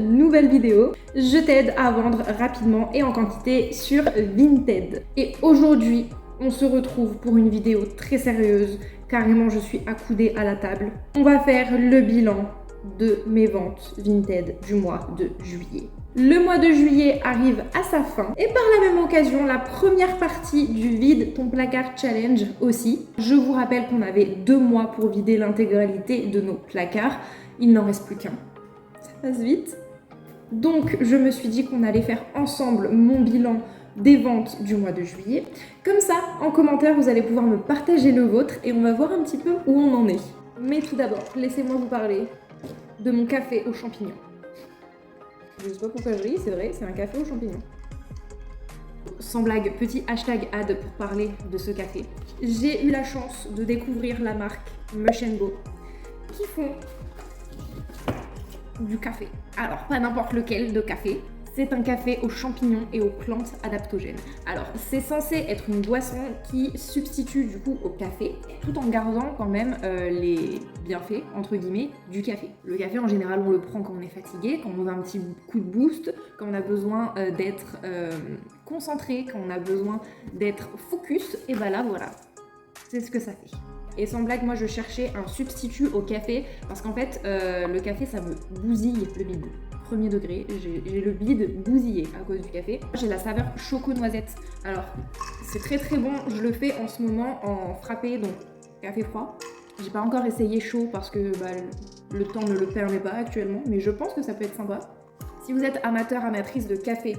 nouvelle vidéo. Je t'aide à vendre rapidement et en quantité sur Vinted. Et aujourd'hui, on se retrouve pour une vidéo très sérieuse. Carrément, je suis accoudée à la table. On va faire le bilan de mes ventes Vinted du mois de juillet. Le mois de juillet arrive à sa fin et par la même occasion, la première partie du Vide ton placard challenge aussi. Je vous rappelle qu'on avait 2 mois pour vider l'intégralité de nos placards. Il n'en reste plus qu'un. Ça passe vite. Donc, je me suis dit qu'on allait faire ensemble mon bilan des ventes du mois de juillet. Comme ça, en commentaire, vous allez pouvoir me partager le vôtre et on va voir un petit peu où on en est. Mais tout d'abord, laissez-moi vous parler de mon café aux champignons. Je sais pas pourquoi je ris, c'est vrai, c'est un café aux champignons. Sans blague, petit hashtag ad pour parler de ce café. J'ai eu la chance de découvrir la marque Mush & Go qui font du café. Alors, pas n'importe lequel de café. C'est un café aux champignons et aux plantes adaptogènes. Alors, c'est censé être une boisson qui substitue du coup au café, tout en gardant quand même les bienfaits, entre guillemets, du café. Le café, en général, on le prend quand on est fatigué, quand on a un petit coup de boost, quand on a besoin d'être concentré, quand on a besoin d'être focus, et bah là, voilà, c'est ce que ça fait. Et sans blague, moi je cherchais un substitut au café parce qu'en fait, le café ça me bousille le bide. Premier degré, j'ai le bide bousillé à cause du café. J'ai la saveur choco-noisette. Alors, c'est très très bon. Je le fais en ce moment en frappé, donc café froid. J'ai pas encore essayé chaud parce que le temps ne le permet pas actuellement, mais je pense que ça peut être sympa. Si vous êtes amateur, amatrice de café,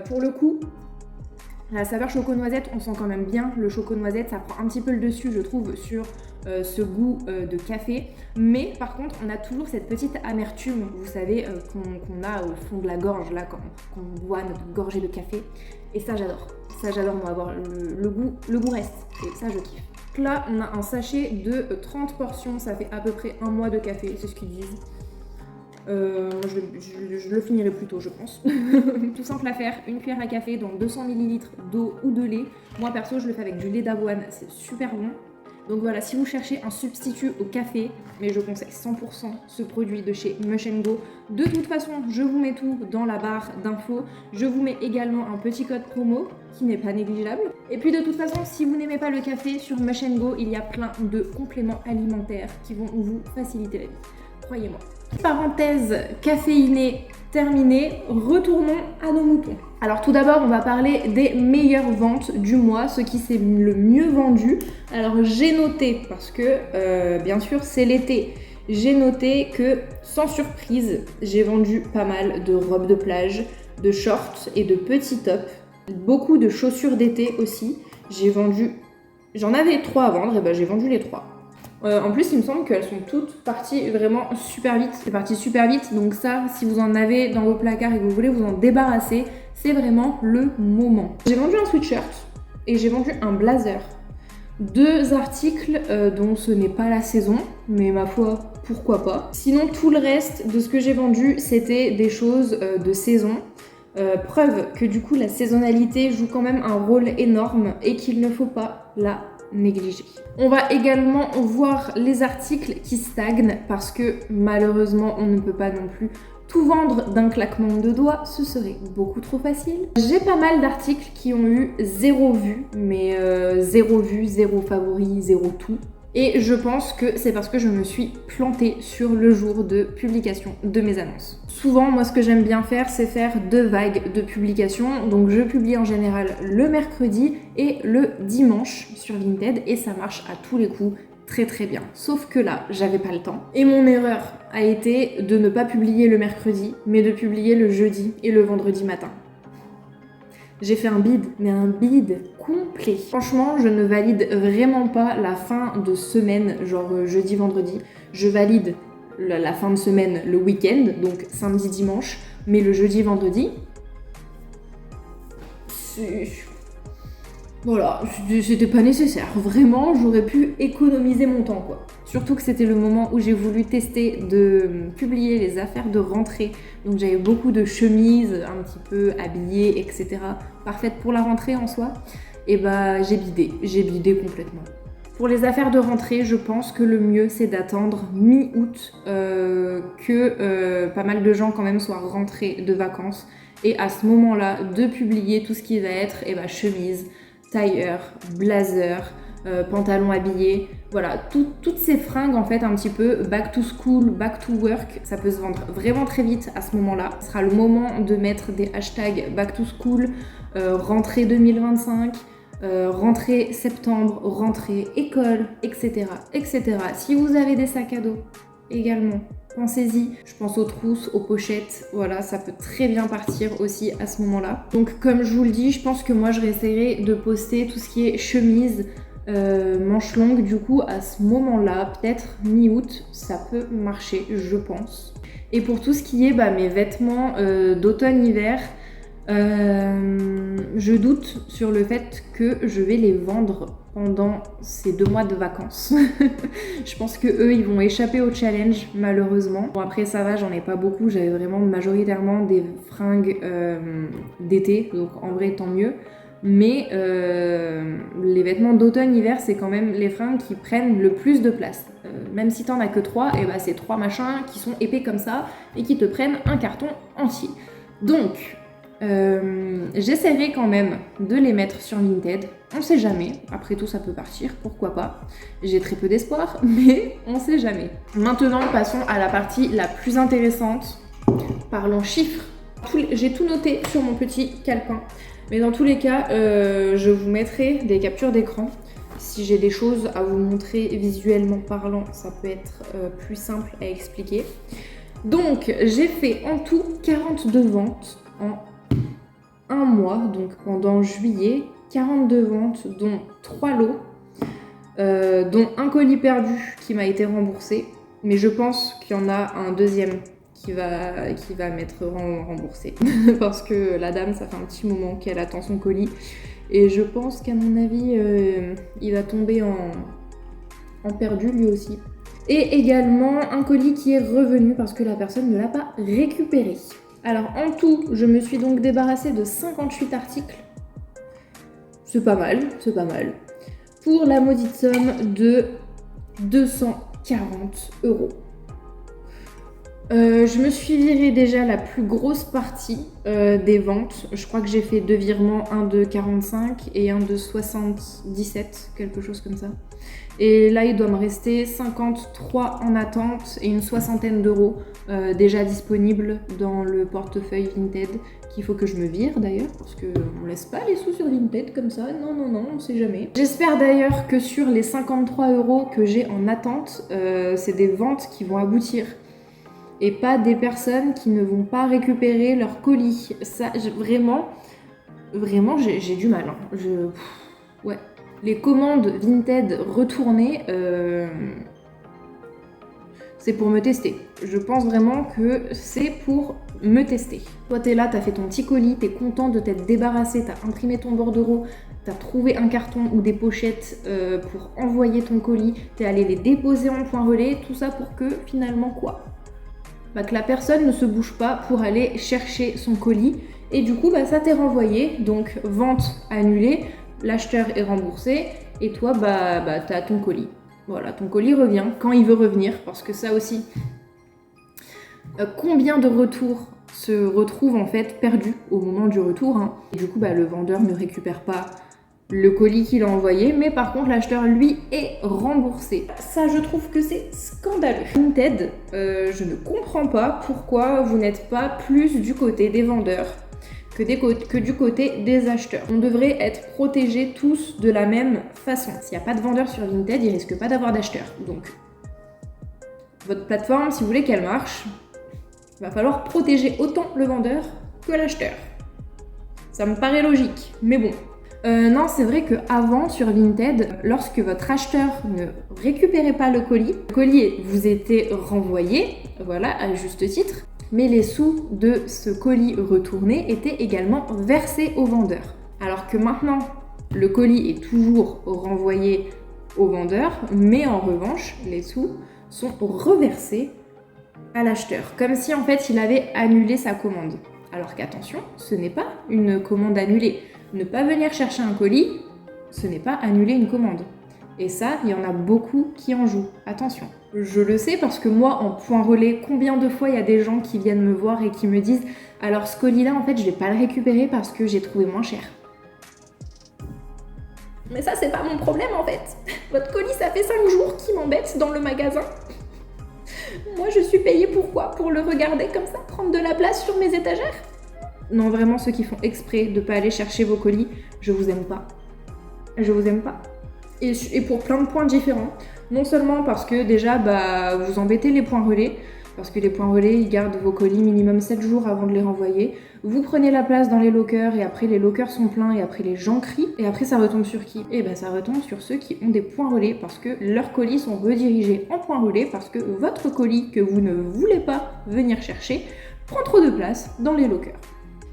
pour le coup, la saveur choco-noisette, on sent quand même bien le choco-noisette, ça prend un petit peu le dessus, je trouve, sur ce goût de café. Mais par contre, on a toujours cette petite amertume, vous savez, qu'on a au fond de la gorge, là, quand on boit notre gorgée de café. Et ça, j'adore. Ça, j'adore, moi, avoir le goût reste. Et ça, je kiffe. Donc là, on a un sachet de 30 portions, ça fait à peu près 1 mois de café, c'est ce qu'ils disent. Je le finirai plus tôt, je pense. Tout simple à faire, une cuillère à café dans 200 ml d'eau ou de lait. Moi perso, je le fais avec du lait d'avoine, c'est super bon. Donc voilà, si vous cherchez un substitut au café, mais je conseille 100% ce produit de chez Mush & Go. De toute façon, je vous mets tout dans la barre d'infos. Je vous mets également un petit code promo qui n'est pas négligeable. Et puis de toute façon, si vous n'aimez pas le café, sur Mush & Go, il y a plein de compléments alimentaires qui vont vous faciliter la vie. Croyez-moi. Parenthèse caféinée terminée, retournons à nos moutons. Alors tout d'abord, on va parler des meilleures ventes du mois, ce qui s'est le mieux vendu. Alors j'ai noté, parce que bien sûr c'est l'été, j'ai noté que sans surprise, j'ai vendu pas mal de robes de plage, de shorts et de petits tops. Beaucoup de chaussures d'été aussi. J'en avais 3 à vendre, et ben j'ai vendu les 3. En plus, il me semble qu'elles sont toutes parties vraiment super vite. C'est parti super vite, donc ça, si vous en avez dans vos placards et que vous voulez vous en débarrasser, c'est vraiment le moment. J'ai vendu un sweatshirt et j'ai vendu un blazer. 2 articles dont ce n'est pas la saison, mais ma foi, pourquoi pas. Sinon, tout le reste de ce que j'ai vendu, c'était des choses de saison. Preuve que du coup, la saisonnalité joue quand même un rôle énorme et qu'il ne faut pas la négliger. On va également voir les articles qui stagnent parce que malheureusement on ne peut pas non plus tout vendre d'un claquement de doigts, ce serait beaucoup trop facile. J'ai pas mal d'articles qui ont eu 0 vue, mais 0 vue, 0 favori, 0 tout. Et je pense que c'est parce que je me suis plantée sur le jour de publication de mes annonces. Souvent, moi, ce que j'aime bien faire, c'est faire 2 vagues de publication. Donc, je publie en général le mercredi et le dimanche sur Vinted et ça marche à tous les coups très très bien. Sauf que là, j'avais pas le temps. Et mon erreur a été de ne pas publier le mercredi, mais de publier le jeudi et le vendredi matin. J'ai fait un bide, mais un bide complet. Franchement, je ne valide vraiment pas la fin de semaine, genre jeudi, vendredi. Je valide la fin de semaine, le week-end, donc samedi, dimanche, mais le jeudi, vendredi, voilà, c'était pas nécessaire. Vraiment, j'aurais pu économiser mon temps, quoi. Surtout que c'était le moment où j'ai voulu tester de publier les affaires de rentrée. Donc j'avais beaucoup de chemises, un petit peu habillées, etc. Parfaites pour la rentrée en soi. Et bah j'ai bidé complètement. Pour les affaires de rentrée, je pense que le mieux c'est d'attendre mi-août que pas mal de gens quand même soient rentrés de vacances. Et à ce moment-là, de publier tout ce qui va être chemise, tailleur, blazer, pantalon habillé, voilà, toutes ces fringues en fait un petit peu back to school, back to work, ça peut se vendre vraiment très vite à ce moment-là. Ce sera le moment de mettre des hashtags back to school, rentrée 2025, rentrée septembre, rentrée école, etc., etc. Si vous avez des sacs à dos également, pensez-y. Je pense aux trousses, aux pochettes, voilà, ça peut très bien partir aussi à ce moment-là. Donc comme je vous le dis, je pense que moi je réessayerai de poster tout ce qui est chemise, manches longues, du coup à ce moment-là, peut-être mi-août, ça peut marcher, je pense. Et pour tout ce qui est mes vêtements d'automne-hiver, je doute sur le fait que je vais les vendre pendant ces 2 mois de vacances. Je pense que eux, ils vont échapper au challenge, malheureusement. Bon, après, ça va, j'en ai pas beaucoup. J'avais vraiment majoritairement des fringues d'été, donc en vrai, tant mieux. Mais les vêtements d'automne-hiver, c'est quand même les fringues qui prennent le plus de place. Même si t'en as que 3, et c'est 3 machins qui sont épais comme ça et qui te prennent un carton entier. Donc, j'essaierai quand même de les mettre sur Vinted. On sait jamais, après tout ça peut partir, pourquoi pas. J'ai très peu d'espoir, mais on sait jamais. Maintenant, passons à la partie la plus intéressante. Parlons chiffres. J'ai tout noté sur mon petit calepin. Mais dans tous les cas, je vous mettrai des captures d'écran. Si j'ai des choses à vous montrer visuellement parlant, ça peut être plus simple à expliquer. Donc, j'ai fait en tout 42 ventes en un mois, donc pendant juillet, 42 ventes, dont 3 lots, dont un colis perdu qui m'a été remboursé, mais je pense qu'il y en a un deuxième qui va m'être remboursé, parce que la dame, ça fait un petit moment qu'elle attend son colis, et je pense qu'à mon avis, il va tomber en perdu lui aussi. Et également un colis qui est revenu parce que la personne ne l'a pas récupéré. Alors en tout, je me suis donc débarrassée de 58 articles. C'est pas mal, c'est pas mal. Pour la maudite somme de 240 €. Je me suis virée déjà la plus grosse partie des ventes. Je crois que j'ai fait 2 virements, un de 45 et un de 77, quelque chose comme ça. Et là, il doit me rester 53 en attente et une soixantaine d'euros déjà disponibles dans le portefeuille Vinted qu'il faut que je me vire d'ailleurs, parce qu'on laisse pas les sous sur Vinted comme ça, non, non, non, on sait jamais. J'espère d'ailleurs que sur les 53 € que j'ai en attente, c'est des ventes qui vont aboutir et pas des personnes qui ne vont pas récupérer leur colis. Ça, vraiment, j'ai du mal. Hein. Ouais. Les commandes Vinted retournées, c'est pour me tester. Je pense vraiment que c'est pour me tester. Toi, t'es là, t'as fait ton petit colis, t'es content de t'être débarrassé, t'as imprimé ton bordereau, t'as trouvé un carton ou des pochettes pour envoyer ton colis, t'es allé les déposer en point relais, tout ça pour que finalement quoi ? Que la personne ne se bouge pas pour aller chercher son colis et du coup ça t'est renvoyé, donc vente annulée, l'acheteur est remboursé et toi t'as ton colis. Voilà, ton colis revient quand il veut revenir, parce que ça aussi, combien de retours se retrouvent en fait perdus au moment du retour, hein. Et du coup le vendeur ne récupère pas le colis qu'il a envoyé, mais par contre l'acheteur lui est remboursé. Ça, je trouve que c'est scandaleux. Vinted, je ne comprends pas pourquoi vous n'êtes pas plus du côté des vendeurs que du côté des acheteurs. On devrait être protégés tous de la même façon. S'il n'y a pas de vendeur sur Vinted, il risque pas d'avoir d'acheteurs. Donc, votre plateforme, si vous voulez qu'elle marche, il va falloir protéger autant le vendeur que l'acheteur. Ça me paraît logique, mais bon. Non, c'est vrai qu'avant, sur Vinted, lorsque votre acheteur ne récupérait pas le colis vous était renvoyé, voilà, à juste titre, mais les sous de ce colis retourné étaient également versés au vendeur. Alors que maintenant, le colis est toujours renvoyé au vendeur, mais en revanche, les sous sont reversés à l'acheteur, comme si en fait il avait annulé sa commande. Alors qu'attention, ce n'est pas une commande annulée. Ne pas venir chercher un colis, ce n'est pas annuler une commande. Et ça, il y en a beaucoup qui en jouent. Attention. Je le sais parce que moi, en point relais, combien de fois il y a des gens qui viennent me voir et qui me disent « Alors ce colis-là, en fait, je vais pas le récupérer parce que j'ai trouvé moins cher. » Mais ça, c'est pas mon problème, en fait. Votre colis, ça fait 5 jours qu'il m'embête dans le magasin. Moi, je suis payée pour quoi? Pour le regarder comme ça, prendre de la place sur mes étagères? Non, vraiment, ceux qui font exprès de pas aller chercher vos colis, je vous aime pas. Je vous aime pas. Et pour plein de points différents. Non seulement parce que déjà, vous embêtez les points relais, parce que les points relais, ils gardent vos colis minimum 7 jours avant de les renvoyer. Vous prenez la place dans les lockers, et après les lockers sont pleins, et après les gens crient, et après ça retombe sur qui? Et ça retombe sur ceux qui ont des points relais, parce que leurs colis sont redirigés en points relais, parce que votre colis que vous ne voulez pas venir chercher prend trop de place dans les lockers.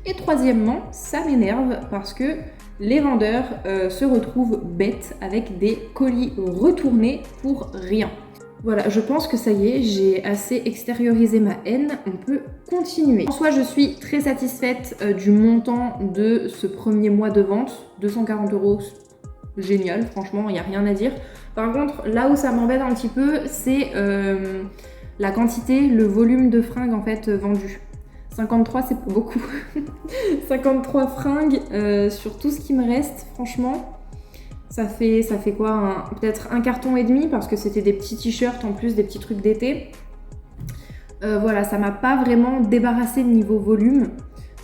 Et troisièmement, ça m'énerve parce que les vendeurs se retrouvent bêtes avec des colis retournés pour rien. Voilà, je pense que ça y est, j'ai assez extériorisé ma haine, on peut continuer. En soi, je suis très satisfaite du montant de ce premier mois de vente, 240 €, génial, franchement, il n'y a rien à dire. Par contre, là où ça m'embête un petit peu, c'est la quantité, le volume de fringues en fait vendues. 53, c'est pas beaucoup. 53 fringues sur tout ce qui me reste, franchement. Ça fait quoi? Peut-être un carton et demi parce que c'était des petits t-shirts en plus, des petits trucs d'été. Voilà, ça m'a pas vraiment débarrassé de niveau volume.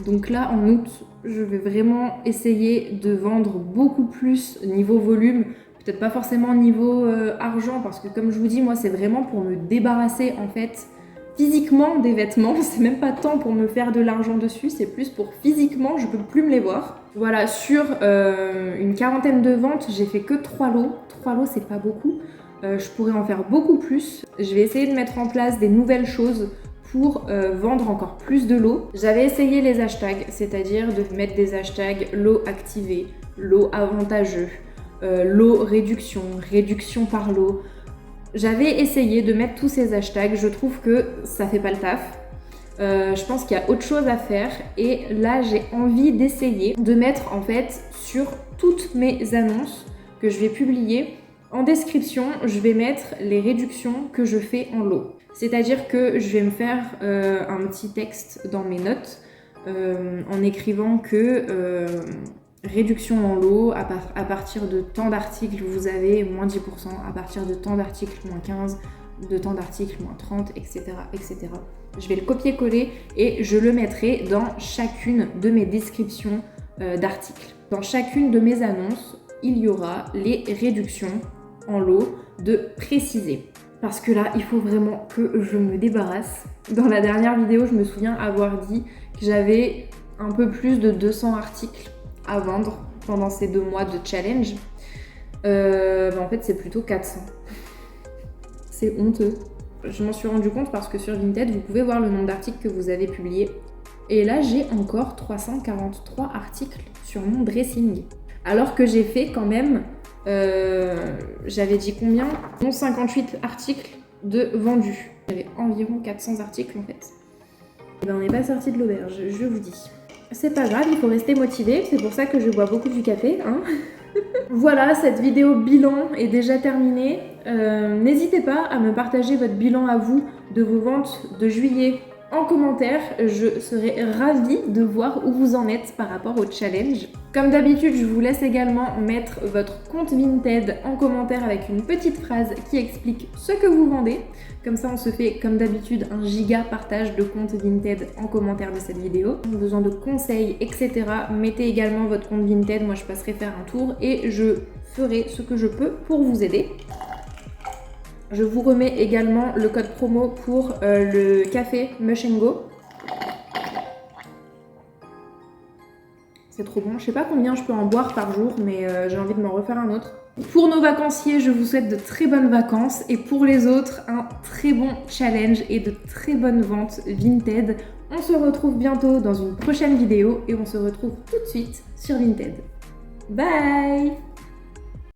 Donc là, en août, je vais vraiment essayer de vendre beaucoup plus niveau volume. Peut-être pas forcément niveau argent parce que comme je vous dis, moi, c'est vraiment pour me débarrasser en fait physiquement des vêtements, c'est même pas tant pour me faire de l'argent dessus, c'est plus pour physiquement, je peux plus me les voir. Voilà, sur une quarantaine de ventes, j'ai fait que 3 lots. 3 lots, c'est pas beaucoup. Je pourrais en faire beaucoup plus. Je vais essayer de mettre en place des nouvelles choses pour vendre encore plus de lots. J'avais essayé les hashtags, c'est-à-dire de mettre des hashtags lot activé, lot avantageux, lot réduction, réduction par lot. J'avais essayé de mettre tous ces hashtags, je trouve que ça fait pas le taf. Je pense qu'il y a autre chose à faire et là j'ai envie d'essayer de mettre en fait sur toutes mes annonces que je vais publier, en description je vais mettre les réductions que je fais en lot. C'est-à-dire que je vais me faire un petit texte dans mes notes en écrivant que réduction en lot, à partir de tant d'articles vous avez moins 10%, à partir de tant d'articles moins 15%, de tant d'articles moins 30%, etc., etc. Je vais le copier-coller et je le mettrai dans chacune de mes descriptions d'articles. Dans chacune de mes annonces, il y aura les réductions en lot de préciser. Parce que là, il faut vraiment que je me débarrasse. Dans la dernière vidéo, je me souviens avoir dit que j'avais un peu plus de 200 articles à vendre pendant ces 2 mois de challenge. En fait, c'est plutôt 400. C'est honteux. Je m'en suis rendu compte parce que sur Vinted, vous pouvez voir le nombre d'articles que vous avez publiés. Et là, j'ai encore 343 articles sur mon dressing. Alors que j'ai fait quand même, j'avais dit combien? 58 articles de vendus. J'avais environ 400 articles en fait. On n'est pas sorti de l'auberge, je vous dis. C'est pas grave, il faut rester motivé, c'est pour ça que je bois beaucoup du café, hein. Voilà, cette vidéo bilan est déjà terminée. N'hésitez pas à me partager votre bilan à vous de vos ventes de juillet en commentaire. Je serai ravie de voir où vous en êtes par rapport au challenge. Comme d'habitude, je vous laisse également mettre votre compte Vinted en commentaire avec une petite phrase qui explique ce que vous vendez. Comme ça, on se fait, comme d'habitude, un giga partage de compte Vinted en commentaire de cette vidéo. Besoin de conseils, etc. Mettez également votre compte Vinted. Moi, je passerai faire un tour et je ferai ce que je peux pour vous aider. Je vous remets également le code promo pour le café Mush & Go. C'est trop bon. Je sais pas combien je peux en boire par jour, mais j'ai envie de m'en refaire un autre. Pour nos vacanciers, je vous souhaite de très bonnes vacances. Et pour les autres, un très bon challenge et de très bonnes ventes Vinted. On se retrouve bientôt dans une prochaine vidéo et on se retrouve tout de suite sur Vinted. Bye!